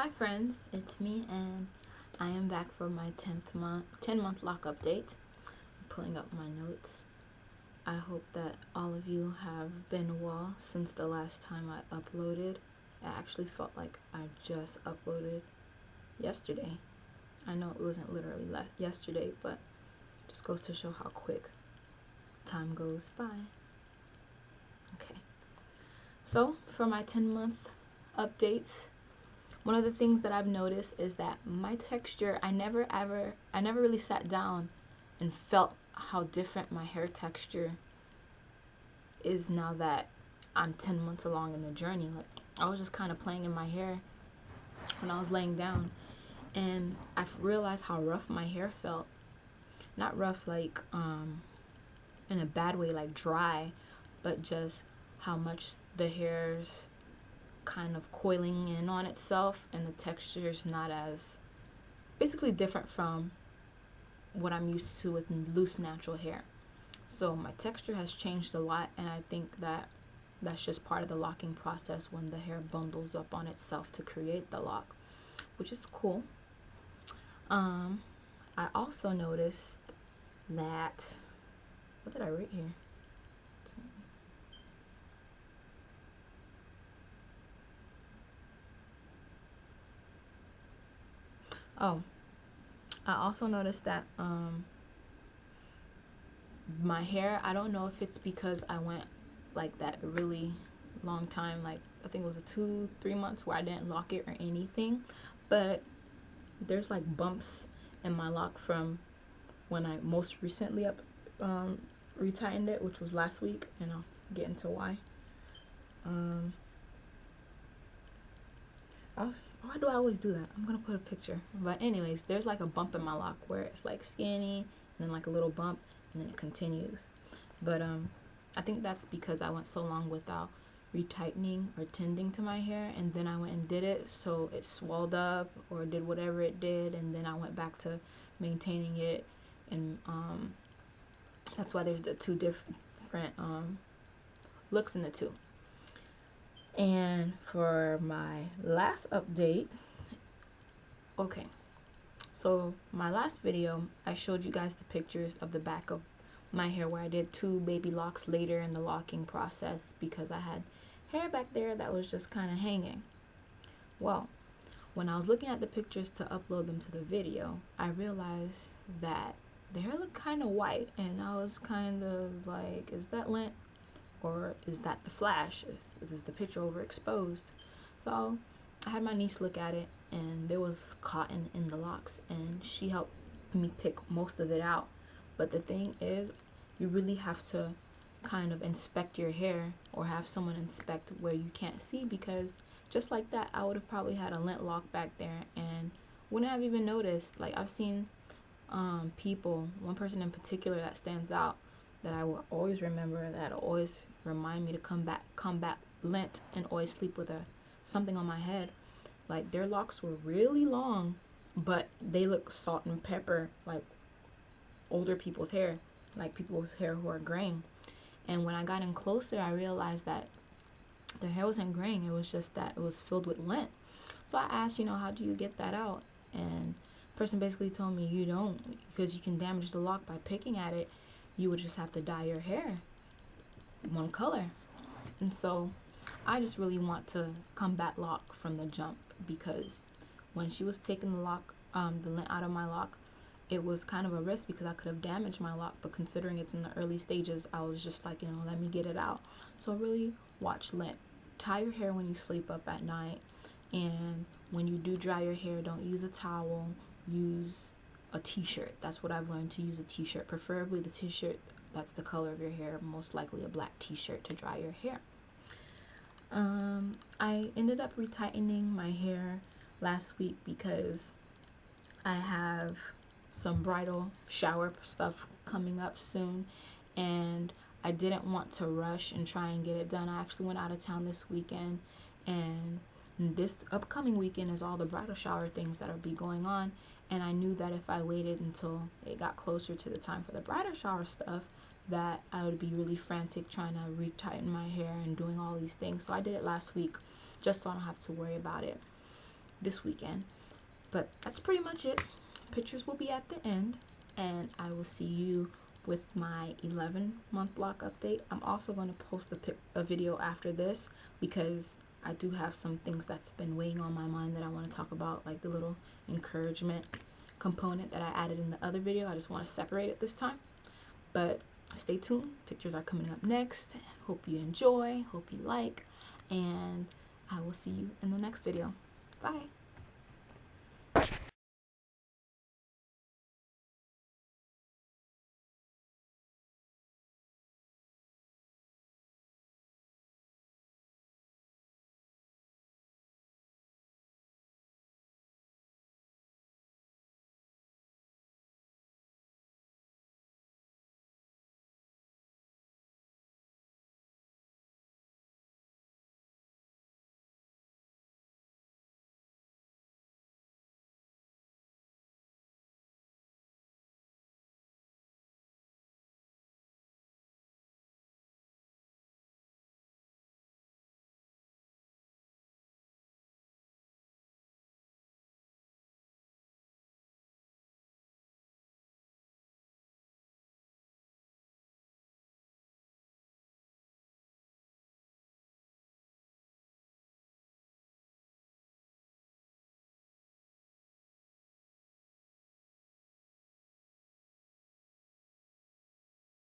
Hi friends, it's me and I am back for my 10 month lock update. I'm pulling up my notes. I hope that all of you have been well since the last time I uploaded. I actually felt like I just uploaded yesterday. I know it wasn't literally yesterday, but it just goes to show how quick time goes by. Okay, so for my 10-month updates, one of the things that I've noticed is that my texture, I never really sat down and felt how different my hair texture is now that I'm 10 months along in the journey. Like, I was just kind of playing in my hair when I was laying down, and I've realized how rough my hair felt. Not rough like in a bad way, like dry, but just how much the hair's kind of coiling in on itself, and the texture is not as basically different from what I'm used to with loose natural hair. So my texture has changed a lot, and I think that that's just part of the locking process when the hair bundles up on itself to create the lock, which is cool. I also noticed that, what did I write here? Oh, I also noticed that my hair, I don't know if it's because I went like that really long time, like I think it was a 2-3 months where I didn't lock it or anything, but there's like bumps in my lock from when I most recently retightened it, which was last week, and I'll get into why. Why do I always do that? I'm gonna put a picture. But anyways, there's like a bump in my lock where it's like skinny and then like a little bump and then it continues. But I think that's because I went so long without retightening or tending to my hair, and then I went and did it, so it swelled up or did whatever it did, and then I went back to maintaining it, and that's why there's the two different looks in the two. And for my last update, okay, so my last video, I showed you guys the pictures of the back of my hair where I did 2 baby locks later in the locking process because I had hair back there that was just kind of hanging. Well, when I was looking at the pictures to upload them to the video, I realized that the hair looked kind of white, and I was kind of like, is that lint? Or is that the flash? Is the picture overexposed? So I had my niece look at it, and there was cotton in the locks, and she helped me pick most of it out. But the thing is, you really have to kind of inspect your hair or have someone inspect where you can't see, because just like that, I would have probably had a lint lock back there and wouldn't have even noticed. Like, I've seen people, one person in particular that stands out that I will always remember, that always remind me to combat lint and always sleep with something on my head. Like, their locks were really long, but they look salt and pepper, like older people's hair, like people's hair who are graying. And when I got in closer, I realized that their hair wasn't graying, it was just that it was filled with lint. So I asked, how do you get that out? And the person basically told me, you don't, because you can damage the lock by picking at it. You would just have to dye your hair one color. And so I just really want to combat lock from the jump, because when she was taking the lint out of my lock, it was kind of a risk because I could have damaged my lock. But considering it's in the early stages, I was just like, let me get it out. So really watch lint. Tie your hair when you sleep up at night, and when you do dry your hair, don't use a towel, use a t-shirt. That's what I've learned, to use a t-shirt, preferably the t-shirt that's the color of your hair, most likely a black t-shirt to dry your hair. I ended up retightening my hair last week because I have some bridal shower stuff coming up soon, and I didn't want to rush and try and get it done. I actually went out of town this weekend, and this upcoming weekend is all the bridal shower things that'll be going on, and I knew that if I waited until it got closer to the time for the bridal shower stuff, that I would be really frantic trying to retighten my hair and doing all these things. So I did it last week just so I don't have to worry about it. this weekend. But that's pretty much it. Pictures will be at the end, and I will see you with my 11-month block update. I'm also going to post a video after this because I do have some things that's been weighing on my mind that I want to talk about, like the little encouragement component that I added in the other video. I just want to separate it this time. But stay tuned. Pictures are coming up next. Hope you enjoy. Hope you like. And I will see you in the next video. Bye.